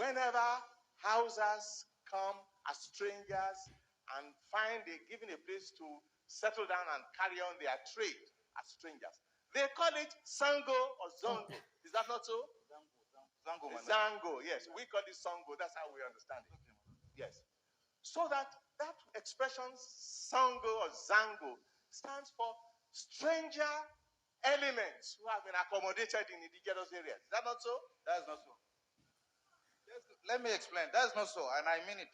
whenever Hausas come as strangers and find a given a place to settle down and carry on their trade as strangers, they call it Zango or Zongo. Is that not so? Zango. Zango, yes. We call it Zango. That's how we understand it. Yes. So that expression Zango or Zango stands for stranger elements who have been accommodated in indigenous areas. Is that not so? That's not so. Let me explain. That's not so, and I mean it.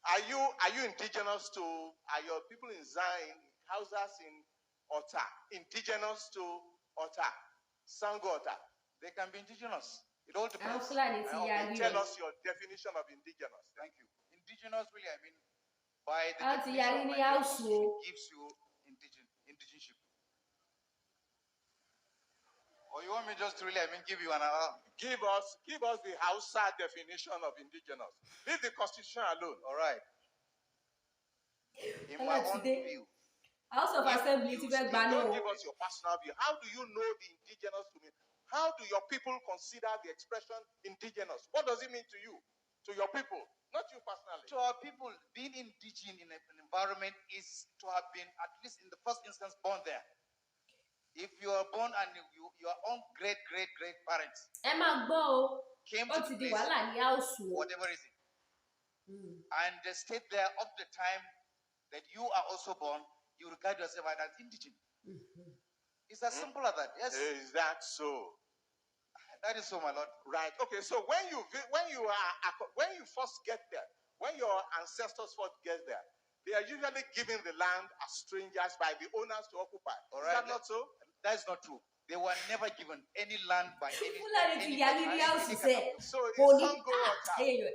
Are you indigenous to? Are your people in Zain, Hausas in Ota, indigenous to Ota, Zango Ota? They can be indigenous. It all depends. Tell us your definition of indigenous. Thank you. Indigenous, really, I mean, by the definition of my constitution gives you indigenship. Or you want me just to really, give you another? Give us the Hausa definition of indigenous. Leave the constitution alone. All right. In my own view. House of Assembly, don't give us your personal view. How do you know the indigenous to mean? How do your people consider the expression indigenous? What does it mean to you, to your people, not you personally? To our people, being indigenous in an environment is to have been, at least in the first instance, born there. If you are born and your own great parents came to the place, whatever reason, and they stayed there up the time that you are also born, you regard yourself as indigenous. It's as simple as that. Yes. Is that so? That is so, my lord. Right. Okay. So when you first get there, when your ancestors first get there, they are usually given the land as strangers by the owners to occupy. All right. Is that not so? That is not true. They were never given any land by any. So in Zango Ota, the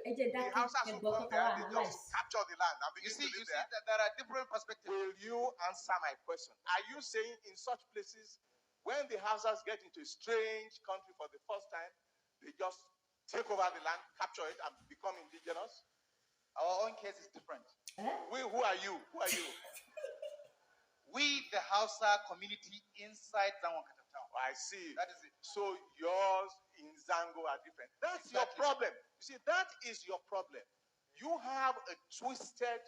Hausas who come there, they just capture the land. You see that there are different perspectives. Will you answer my question? Are you saying in such places, when the Hausas get into a strange country for the first time, they just take over the land, capture it, and become indigenous? Our own case is different. Who are you? Who are you? We, the Hausa community inside Zango town. I see. That is it. So yours in Zango are different. That's your problem. You see, that is your problem. You have a twisted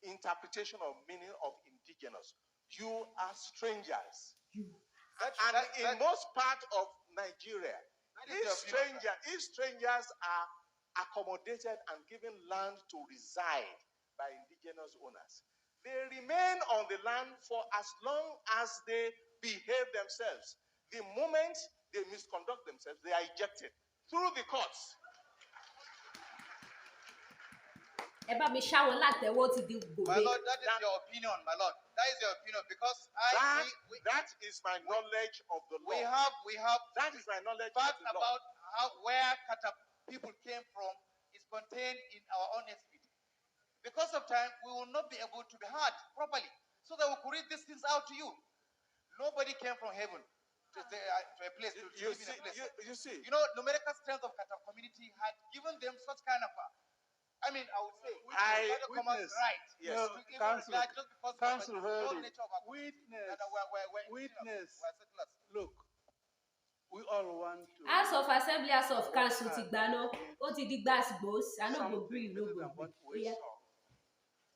interpretation of meaning of indigenous. You are strangers. In most part of Nigeria, if strangers are accommodated and given land to reside by indigenous owners, they remain on the land for as long as they behave themselves. The moment they misconduct themselves, they are ejected through the courts. My lord, that is your opinion, my lord. That is your opinion, because that is my knowledge of the law. We have that is my knowledge facts of the law. about where Kata people came from is contained in our own estimate. Because of time, we will not be able to be heard properly, so that we could read these things out to you. Nobody came from heaven to a place to live in a place. You see, numerical strength of Kata community had given them such kind of I would say, witness. Right. Yes. No, council. Just because Council heard nature of our witness. Look, we all want to. House of Assembly, House of Council, Tigbano, what did the glass boss? I know go breathe, no go breathe.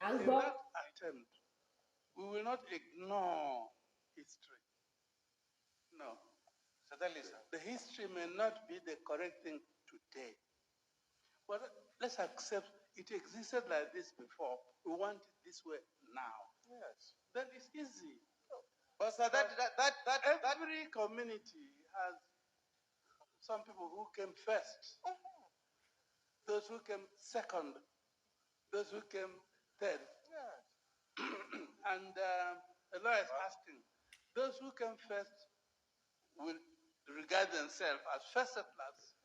In that attempt, we will not ignore history. No. Certainly, sir. The history may not be the correct thing today. But let's accept it existed like this before. We want it this way now. Yes. Then it's easy. But sir, every community has some people who came first, those who came second, those who came third. Yes. And the law is asking, those who came first will regard themselves as first settlers.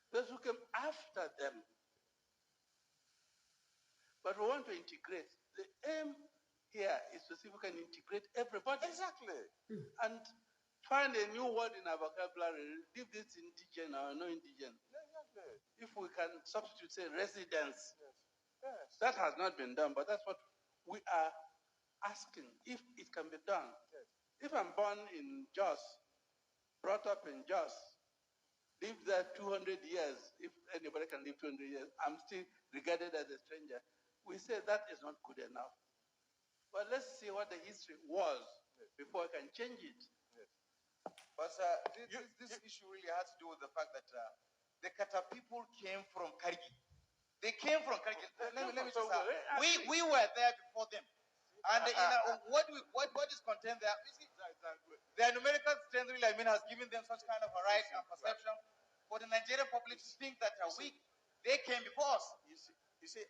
Those who came after them. But we want to integrate. The aim here is to see if we can integrate everybody. Exactly. And find a new word in our vocabulary. Give this indigenous or no indigenous. Exactly. If we can substitute, say, residence. Yes. Yes. That has not been done, but that's what we are asking, if it can be done. Yes. If I'm born in Jos, brought up in Jos, live there 200 years, if anybody can live 200 years, I'm still regarded as a stranger. We say that is not good enough. But let's see what the history was before I can change it. But this issue really has to do with the fact that the Kata people came from Karigi. They came from Karigi. Let me just say, we were there before them. And what is contained there, you see, their numerical strength really, has given them such kind of a right and perception for the Nigerian public to think that they came before us. You see,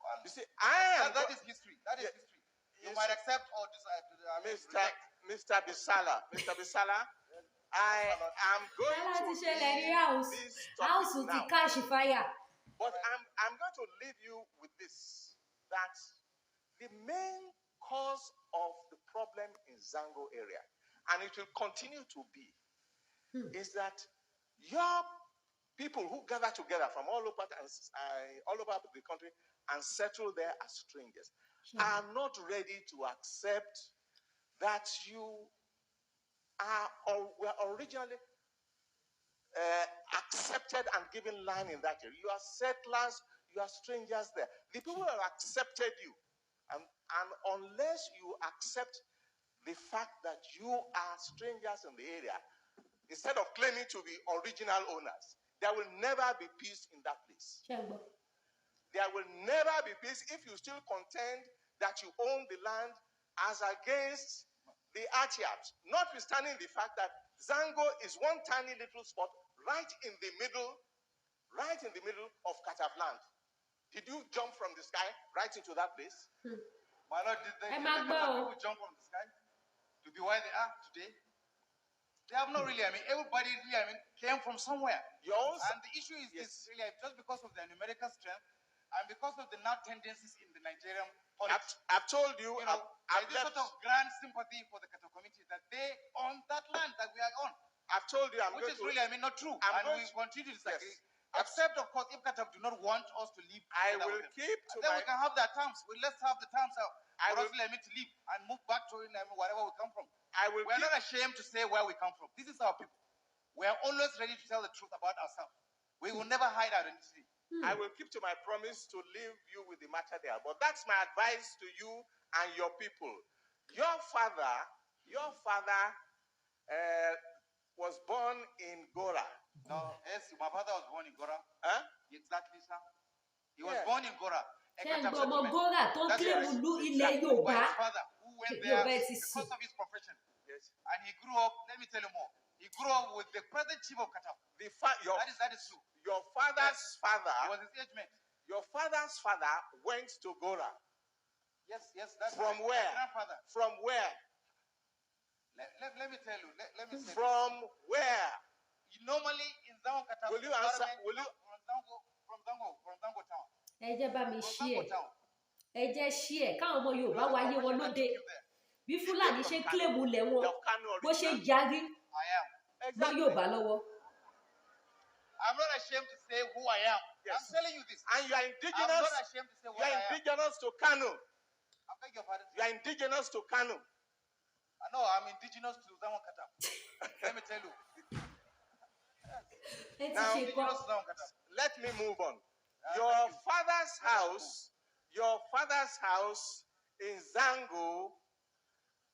that is history. That is history. You might accept or dislike. Mr. Bisala, I am going to leave this topic now. But I'm going to leave you with this, that the main cause of the problem in Zango area, and it will continue to be, is that your people who gather together from all over the country and settle there as strangers are not ready to accept that you were originally accepted and given land in that area. You are settlers, you are strangers there. The people have accepted you. And unless you accept the fact that you are strangers in the area, instead of claiming to be original owners, there will never be peace in that place. There will never be peace if you still contend that you own the land as against the Atiabs, notwithstanding the fact that Zango is one tiny little spot right in the middle of Kataf land. Did you jump from the sky right into that place? My Lord, did people jump from the sky to be where they are today? They have not really, everybody really, came from somewhere. And the issue is this, really, just because of their numerical strength and because of the now tendencies in the Nigerian politics. I've told you, there's this sort of grand sympathy for the Kata community that they own that land that we are on. I've told you, which is really, not true. And we continue to disagree. Except, of course, if Kata do not want us to leave. I will keep to then we can have their terms. Let's have the terms out. For us to leave and move back to wherever we come from. We're not ashamed to say where we come from. This is our people. We are always ready to tell the truth about ourselves. We will never hide our identity. I will keep to my promise to leave you with the matter there. But that's my advice to you and your people. Your father was born in Gora. No, yes, my father was born in Gora. Huh? Exactly, sir. He was born in Gora. Gora tó ń claim ìlú ilẹ̀ Yorùbá. Who went there because of his profession. Yes. And he grew up, let me tell you more. He grew up with the present chief of Kataf. That is true. Your father's father was his age mate. Your father's father went to Gora. Yes, that's from right. Where? My grandfather. From where? Let me tell you. Let me say from where? Normally in Zango Kataf. Will you answer? From Zango town. Ẹ jẹ́ bá mi ṣí ẹ jẹ́ ṣí ẹ káwọn ọmọ Yorùbá wáyé wọn lóde bí Fúlàní ṣe ń kílèmù lẹ̀ wọn bó ṣe yarí mọ́ Yorùbá lọ́wọ́. I'm not ashamed to say who I am. Yes. I'm telling you this. And you are indigenous. I'm not ashamed to say what I am. You are indigenous to Kano. I beg your pardon. You are indigenous to Kano. No, I'm indigenous to Zango Kataf. Let me tell you. Now, let me move on. Your father's house in Zango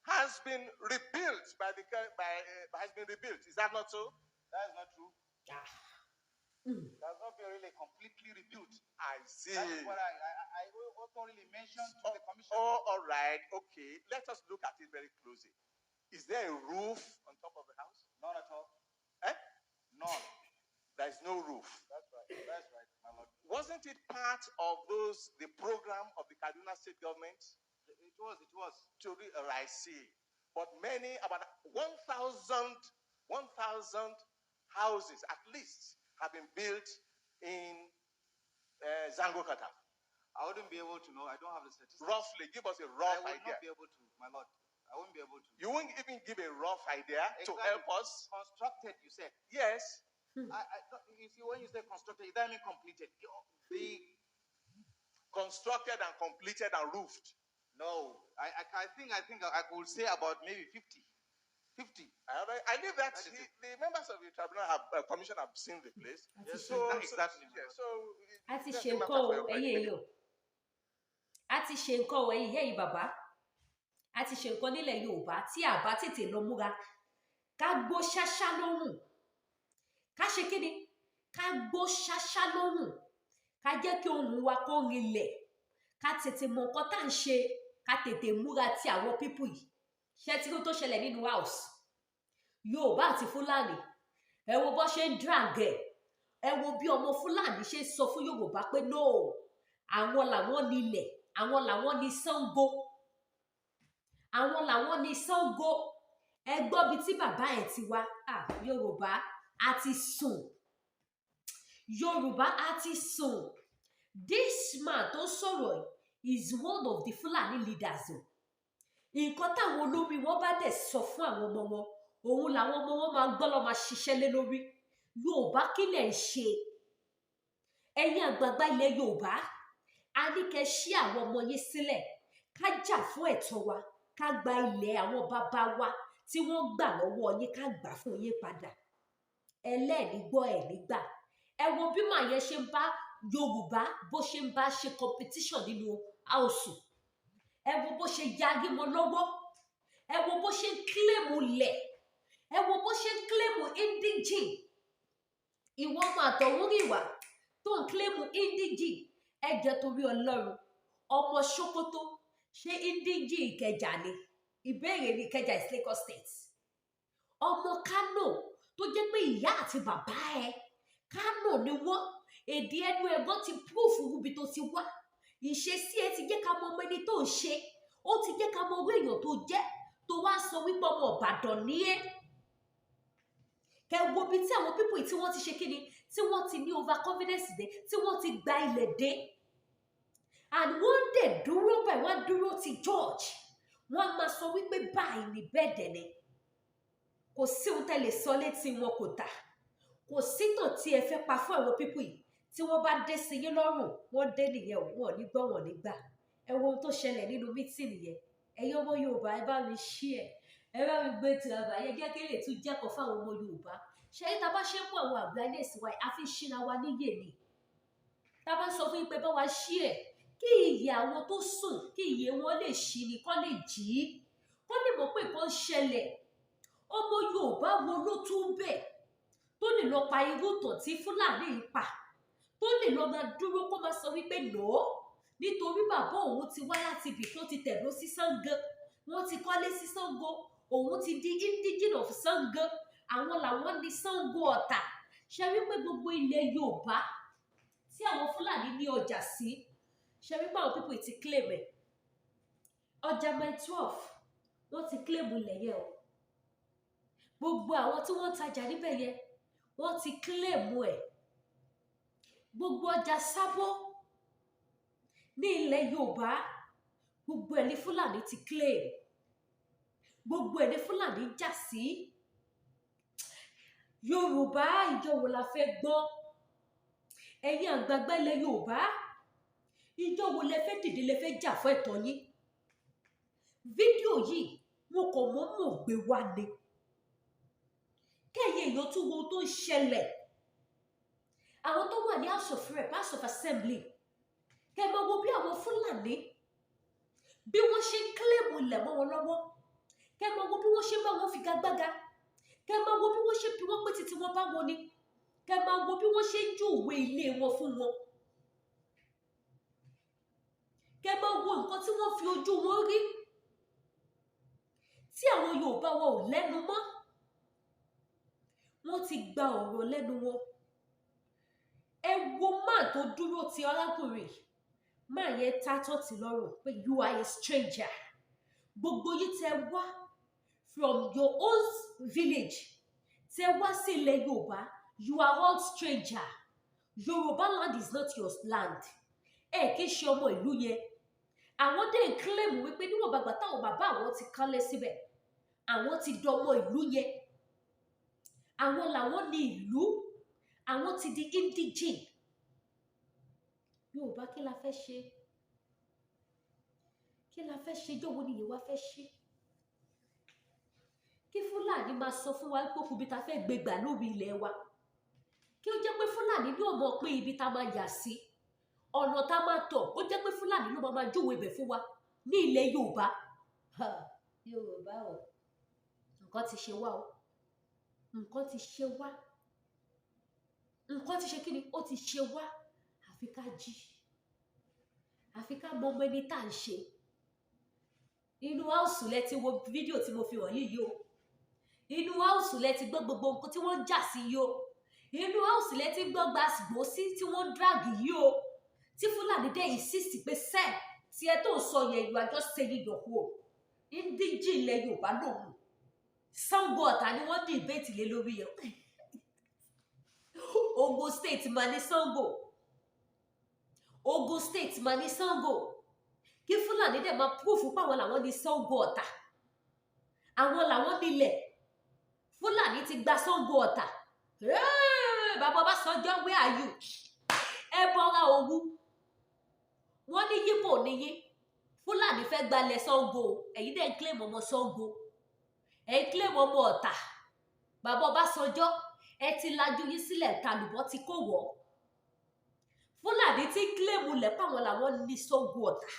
has been rebuilt has been rebuilt. Is that not so? That is not true. It has not been really completely rebuilt. I see. That is what I also really mentioned to the commission. Oh, all right. Okay. Let us look at it very closely. Is there a roof on top of the house? None at all. None. There is no roof. That's right, my Lord. Wasn't it part of the program of the Kaduna State government? It was. I see. But about 1,000 houses at least have been built in Zango Kataf. I wouldn't be able to know. I don't have the statistics. Roughly, give us a rough idea. I would not be able to, my Lord. I wouldn't be able to. You won't even give a rough idea to help us? Constructed, you said. Yes. You see, when you say constructed, it doesn't mean completed. Constructed and completed and roofed. No. I think I could say about maybe 50. 50. I leave that. The members of the tribunal commission have seen the place. Yes, So exactly. So Ati ṣe nǹkan o, ẹ̀yin èèyàn. Ati ṣe nǹkan o, ẹ̀yin yẹ̀yin bàbá. Ati ṣe nǹkan nílẹ̀ Yorùbá tí a bá tètè lọ múra. Ká gbó ṣáṣá lọ́rùn. Ká ṣe kíni? Ká gbó ṣáṣá lọ́rùn. Ká jẹ́ kí ohùn wa kó rinlẹ̀. Ká tètè mọ nǹkan tá ń ṣe. Ká tètè múra ti àwọn people yìí. Ṣé tí ó tó ṣẹlẹ̀ nínú house? Yorùbá àti Fulani. Ẹ wo bó ṣe ń drag ẹ̀. Ẹ wo bí ọmọ Fulani ṣe sọ fún Yorùbá pé no, àwọn làwọn nílẹ̀, àwọn làwọn ní Zango. Àwọn làwọn ní Zango. Ẹ gbọ́ bí tí bàbá ẹ̀ ti wá. Yorùbá á ti sùn. Yorùbá á ti sùn. This man tó sọ̀rọ̀ is one of the Fulani leaders. Nǹkan táwọn olórí wọn bá dẹ̀ sọ fún àwọn ọmọ wọn, òun làwọn ọmọ wọn máa gbọ́ lọ máa ṣiṣẹ́ lé lórí. Yorùbá kí lẹ̀ ń ṣe? Ẹ̀yin àgbààgbà ilẹ̀ Yorùbá, a ní kẹ́ ṣí àwọn ọmọ yín sílẹ̀, ká jà fún ẹ̀tọ́ wa, ká gba ilẹ̀ àwọn bàbá wa tí wọ́n gbà lọ́wọ́ yín, ká gbà fún yín padà. Ẹlẹ́ẹ̀ni gbọ́ ẹ̀ nígbà. Ẹ wo bí màá yẹn ṣe ń bá Yorùbá bó ṣe ń bá ṣe competition nínú house. Ẹ wo bó ṣe yagi mọ́ lọ́wọ́. Ẹ wo bó ṣe ń claim lẹ̀. Ẹ wo bó ṣe ń claim indigene. Ìwọ ọmọ àtọ̀húnrìnwá tó ń claim indigene. Ẹ jẹ́ torí Ọlọ́run. Ọmọ Sokoto ṣé indigene Ìkẹjà ni? Ìbéèrè ni Ìkẹjà is Lagos State. Ọmọ Kano tó jẹ́ pé ìyá àti bàbá ẹ̀ Kano ni wọ́n. Èdè ẹnu ẹ̀gbọ́n ti proof ibi tó ti wá. Ìṣesí ẹ ti jẹ́ ká mọ ọmọ ẹni tó ń ṣe. Ó ti jẹ́ ká mọ orí èèyàn tó jẹ́. Tó wá sọ wípé ọmọ Ìbàdàn ní ẹ́. Kẹ wo bí tí àwọn people tí wọ́n ti ṣe kíni, tí wọ́n ti ní overconfidence dé, tí wọ́n ti gba ilẹ̀ dé. And wọ́n dẹ̀ dúró bẹ́ẹ̀, wọ́n dúró ti George. Wọ́n máa sọ wípé báyìí ní bẹ́ẹ̀ dẹ̀ ni. Kò sí ohun tẹ́ lè sọ létí wọn kò tà. Kò sí tàn tí ẹ fẹ́ pa fún àwọn people yìí. Tí wọ́n bá dé sí yín lọ́rùn, wọ́n dé nìyẹn, wọ́n ní gbọ́, wọ́n ní gbà. Ẹ wo ohun tó ṣẹlẹ̀ nínú meeting yẹn. Ẹ̀yin ọmọ Yorùbá, ẹ bá mi share. Ẹ bá mi gbé ti àbá yẹn jẹ́ kí lè tún jẹ́kọ̀ọ́ fáwọn ọmọ Yorùbá. Ṣé tá bá ṣe mú àwọn àgbà ilé ìsìn wa, a fi ṣíra wa níyè ni. Tá bá sọ fún yín pé bá wa share, kí ìyè àwọn tó sùn, kí ìyè wọn lè ṣí ni, kọ́ lè jí. Kọ́ lè mọ̀ pé nǹkan ṣẹlẹ̀. Ọmọ Yorùbá wo ló tún bẹ̀? Tó lè lọ pa irú tàn tí Fulani ń pa. Tó lè lọ máa dúró kó máa sọ wípé no, nítorí bàbá òun ti wá láti ibì tó ti tẹ̀dó sí Zango. Wọ́n ti kọ́lé sí Zango. Òun ti di indigene of Zango. Àwọn làwọn ní Zango Ọ̀tà. Ṣé wípé gbogbo ilẹ̀ Yorùbá tí àwọn Fulani ní ọjà sí, ṣé wípé àwọn people ti claim ẹ̀? Ọjà Mile 12 wọ́n ti claim ilẹ̀ yẹn o. Gbogbo àwọn tí wọ́n ń tajà níbẹ̀ yẹn wọ́n ti claim ẹ̀. Gbogbo ọjà Sábó ní ilẹ̀ Yorùbá gbogbo ẹ̀ ní Fulani ti claim. Gbogbo ẹ̀ ní Fulani jà sí. Yorùbá ìjọ wo la fẹ́ gbọ́? Ẹ̀yin àgbààgbà ilẹ̀ Yorùbá, ìjọ wo lẹ fẹ́ dìde lẹ fẹ́ jà fún ẹ̀tọ́ yín? Fídíò yìí mo kàn mọ̀ gbé wá ni. Kẹ́yìn èèyàn tún wo tó ń ṣẹlẹ̀. Àwọn tó wà ní House of Rep, House of Assembly. Kẹ́ máa wo bí àwọn Fulani bí wọ́n ṣe ń claim ilẹ̀ mọ́ wọn lọ́wọ́. Kẹ́ máa wo bí wọ́n ṣe bá wọn figagbága. Kẹ́ máa wo bí wọ́n ṣe bí wọ́n pé títí wọn bá wọn ni. Kẹ́ máa wo bí wọ́n ṣe ń júwe ilé wọn fún wọn. Kẹ́ máa wo nǹkan tí wọ́n fi ojú wọn rí. Tí àwọn Yorùbá wọn ò lẹ́nu mọ́. Wọ́n ti gba ọ̀rọ̀ lẹ́nu wọn. Ẹ wo máa tó dúró ti arákùnrin. Máa yẹn tátọ́ ti lọ́rùn pé you are a stranger. Gbogbo yìí tẹ wá from your own village. Tẹ wá sí ilẹ̀ Yorùbá. You are all stranger. Yorùbá land is not your land. Ẹ kì í ṣe ọmọ ìlú yẹn. Àwọn dé ń claim wípé níwọ̀n bàgbà táwọn bàbá àwọn ti kánlé síbẹ̀. Àwọn ti dọmọ ìlú yẹn. Àwọn làwọn ní ìlú. Àwọn ti di indigene. Yorùbá kí la fẹ́ ṣe? Kí la fẹ́ ṣe? Jọ̀wọ́ ni ìyẹn wá fẹ́ ṣe? kí Fúlàní máa sọ fún wa pé kùbí ta fẹ́ gbé gbà lórí ilẹ̀ wa kí ó jẹ́ pé Fúlàní ló mọ̀ pé ibi ta máa yà sí ọ̀nà tá máa tọ̀ ó jẹ́ pé Fúlàní ló máa júwe ibẹ̀ fún wa ní ilẹ̀ Yorùbá Yorùbá o nǹkan ti ṣe wá o nǹkan ti ṣe wá nǹkan ti ṣe kí ni ó ti ṣe wá àfi ká jí àfi ká mọ ọmọ ẹni tá à ń ṣe inú áùsù lẹ ti wo fídíò tí mo fi hàn yìí o inú áùsù lẹ ti gbọ́ gbogbo nǹkan tí wọ́n ń jà sí yìí o inú áùsù lẹ ti gbọ́ gbàgbó sí tí wọ́n ń dráàgì yìí o tí Fúlàní dẹ́ insist pé sẹ́ẹ̀ tí ẹ tó ń sọ yẹn you are just saying your whole indigenous ilẹ̀ Yorùbá lòun Zango Ọ̀tà ni wọ́n debate lé lórí yẹn Ogun State máa ní Zango Ogun State máa ní Zango kí Fúlàní dẹ̀ máa púrúfù páwọn làwọn ní Zango Ọ̀tà àwọn làwọn nílẹ̀ Fúlàní ti gba Zango Ọ̀tà bàbá Ọbásanjọ́ where are you ẹ bọ́ra owó wọ́n ní yíbò níyí Fúlàní fẹ́ gbalẹ̀ Zango ẹ̀yin dẹ̀ ń claim ọmọ Zango ẹ̀ ń claim ọmọ Ọ̀tà bàbá Ọbásanjọ́ ẹ ti lajú yín sílẹ̀ tàlùbọ́ ti kó wọ́ Fúlàní ti claim lẹ̀ páwọn làwọn ní Zango Ọ̀tà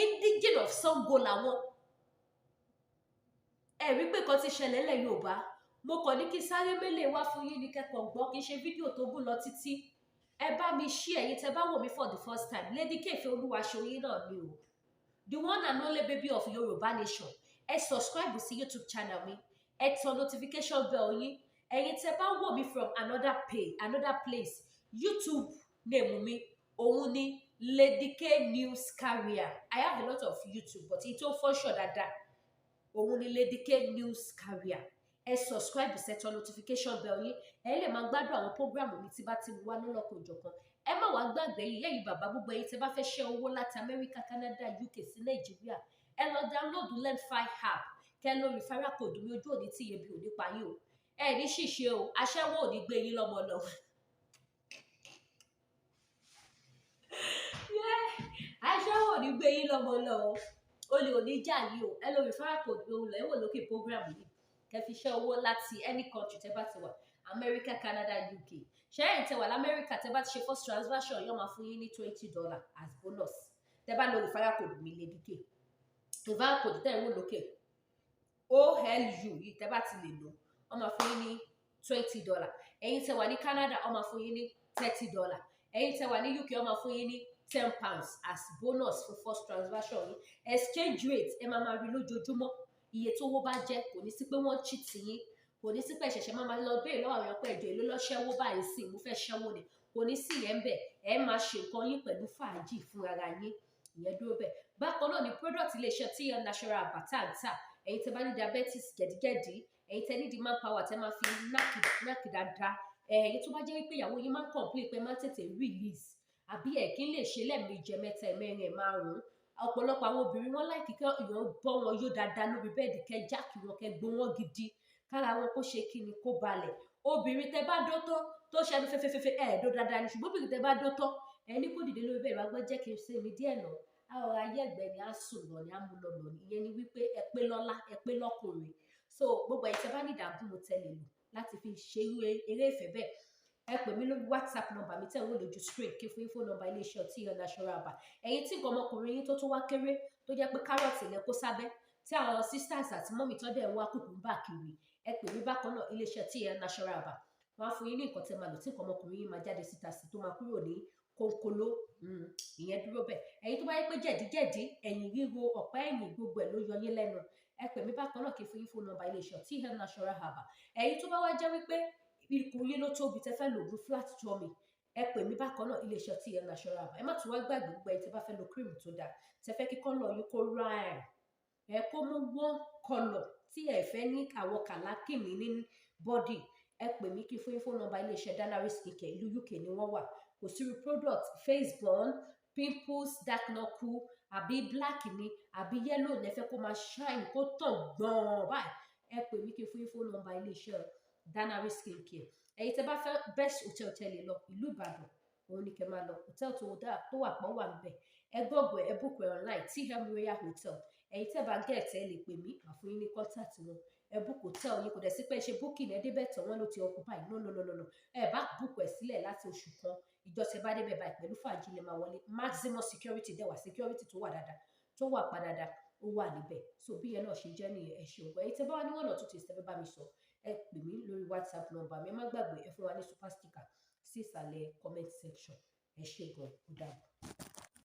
indigenous of Zango làwọn ẹ rí pé kan ti ṣẹlẹ̀ lẹ̀ Yorùbá mo kàn ní kí sáré mélèé wá fún yín ní kẹ́kọ̀ọ́ gbọ́ kí n ṣe fídíò tó gùn lọ títí ẹ bá mi ṣí ẹ̀yin tẹ́ bá wò mí for the first time Lady Kẹ́fẹ́ Olúwaṣoyìn náà ni o the one and only baby of Yorùbá nation ẹ subscribe sí YouTube channel mi ẹ tan notification bell yín ẹ̀yin tẹ́ bá wò mí from another place YouTube name mi òun ni Lady K News Carrier I have a lot of YouTube but it don't function dáadáa òun ni Lady K News Carrier ẹ subscribe set on notification bell yín ẹ lè máa gbádùn àwọn programu mi tí bá ti wá lọ́lọ́kan òjọ̀kan ẹ má wàá gbàgbé yìí ẹ̀yin bàbá gbogbo ẹ̀yin tẹ́ bá fẹ́ ṣe owó láti Amẹ́ríkà Canada UK sí Nàìjíríà ẹ lọ download Len5 app kẹ́ lórí referral code mi ojú òní tí ebi ò ní pa yín o ẹ ní ṣìṣe o aṣẹ́wó ò ní gbé yín lọ́mọ lọ aṣẹ́wó ò ní gbé yín lọ́mọ lọ o olè ò ní jà yín o ẹ lórí referral code mi òun lẹ́ wò lókè program yìí kẹ́ fi ṣe owó láti any country tẹ́ bá ti wà America Canada UK ṣẹ́yìn tẹ́ wà lamẹ́ríkà tẹ́ bá ti ṣe first transaction yóò máa fún yín ní $20 as bonus tẹ́ bá lo referral code mi Lady K referral code tẹ́ ẹ̀ wò lókè OLU yìí tẹ́ bá ti lè lò wọ́n máa fún yín ní $20 ẹ̀yin tẹ́ wà ní Canada wọ́n máa fún yín ní $30 ẹ̀yin tẹ́ wà ní UK wọ́n máa fún yín ní £10 as bonus for first transaction yìí exchange rate ẹ máa rí lójoojúmọ́ iye tó wó bá jẹ́ kò ní sí pé wọ́n cheat yín kò ní sí pé ṣẹ̀ṣẹ̀ máa lọ béèrè lọ́wọ́ àwọn ọ̀pọ̀ ẹ̀jọ̀ èlò lọ́ṣẹ́wó báyìí sí mo fẹ́ ṣẹ́wó ni kò ní sí yẹn bẹ́ẹ̀ ẹ máa ṣe nǹkan yín pẹ̀lú fàájì fún ara yín ìyẹn dúró bẹ́ẹ̀ bákan náà ni product iléeṣẹ́ tí yan natural bàtà ń tà ẹ̀yin tẹ́ bá ní diabetes jẹ̀díjẹ̀dí ẹ̀yin tẹ́ ní di manpower tẹ́ máa fi náàkì dáadáa ẹ̀yin tó bá jẹ́ wípé ìyàwó yín máa ń complain pé máa ń tètè release àbí ẹ̀ kí n lè ṣe lẹ́ẹ̀mejì mẹ́ta mẹ́rin márùn-ún ọ̀pọ̀lọpọ̀ àwọn obìnrin wọn láìkí kí èèyàn bọ́ wọn yóò dáadáa lórí bẹ́ẹ̀dì kẹ́ jáàkì wọn kẹ́ gbó wọn gidi kára wọn kó ṣe kí ni kó balẹ̀ obìnrin tẹ́ bá dótọ́ tó ṣẹnu fẹ́fẹ́fẹ́fẹ́ ẹ̀ẹ́dó dáadáa ni ṣùgbọ́n obìnrin tẹ́ bá dótọ́ ẹni kó dìde lórí bẹ́ẹ̀ wá gbọ́ jẹ́ kí n ṣe mi díẹ̀ náà àwọn ayé ẹ̀gbẹ́ ni á sùn lọ ni á mú lọ lọ ni ìyẹn ni wípé ẹ pé lọ́lá ẹ pé lọ́kùnrin so gbogbo ẹ̀ tẹ́ bá ní ìdààmú mo tẹ́lẹ̀ lò láti fi ṣe eré ìfẹ́ bẹ́ẹ̀ ẹ pè mí lórí WhatsApp number mi tẹ́ ń wò lójú screen kí fún info number iléeṣẹ́ ọtí yan natural bar ẹ̀yin tí nǹkan ọmọkùnrin yín tó tún wá kéré tó jẹ́ pé kárọ̀tì lẹ kó sábẹ́ tí àwọn sisters àti mọ́mì tó dẹ̀ wá kùkùmbà kiri ẹ pè mí bákan náà iléeṣẹ́ ọtí yan natural bar wọ́n á fún yín ní nǹkan tẹ́ máa lò tí nǹkan ọmọkùnrin yín máa jáde síta sí tó máa kúrò ní kónkóló ìyẹn dúró bẹ́ẹ̀ ẹ̀yin tó bá yẹ pé jẹ̀díjẹ̀dí ẹ̀yìn ríro ọ̀pá ẹ̀yìn gbogbo ẹ̀ ló yọ yín lẹ́nu ẹ pè mí bákan náà kí fún info number iléeṣẹ́ ọtí yan natural bar ẹ̀yin tó bá wá jẹ́ wípé ikùn yín ló tóbi tẹ́ fẹ́ lò ó flat tummy ẹ pè mí bákan náà iléeṣẹ́ tí yan natural bar ẹ má tún wá gbàgbé gbogbo ẹ tẹ́ bá fẹ́ lo cream tó dáa tẹ́ fẹ́ kí kọ́lọ̀ yín kó ràn ẹ kó mú one colour tí ẹ fẹ́ ní àwọn kàlákìnní ní body ẹ pè mí kí fún info number iléeṣẹ́ Danari skincare ìlú UK ni wọ́n wà kò sí product face burn pimples dark knuckle àbí black ni àbí yellow lẹ́fẹ́ kó máa shine kó tàn gbọ̀n báyìí ẹ pè mí kí fún info number iléeṣẹ́ Danari skincare ẹ̀yin tẹ́ bá fẹ́ best hotel tẹ́lẹ̀ lọ ìlú Ìbàdàn òun ni kẹ́ máa lọ hotel tó wà pọ̀ wà níbẹ̀ ẹ gbọ́gbọ́ ẹ book online TM Royal Hotel ẹ̀yin tẹ́ bá gẹ̀ tẹ́ lè pè mí àfún yín ní contact wọn ẹ book hotel yín kò dẹ̀ sí pé ṣe booking ẹ débẹ̀ tán wọ́n ló ti occupy no ẹ bá book ẹ̀ sílẹ̀ láti oṣù kan ìjọsẹ̀ bá débẹ̀ báyìí pẹ̀lú fàájì lè máa wọlé maximum security dẹ̀ wà security tó wà dáadáa tó wà pa dáadáa ó wà níbẹ̀ so bí yẹn náà ṣe jẹ́ nìyẹn ẹ ṣeun gan èyí tẹ́ bá wà ní one or two things tẹ́ fẹ́ bá mi sọ ẹ pè mí lórí WhatsApp number mi ẹ má gbàgbé ẹ fún wa ní super sticker sí ìsàlẹ̀ comment section ẹ ṣe gan ó dàbọ̀.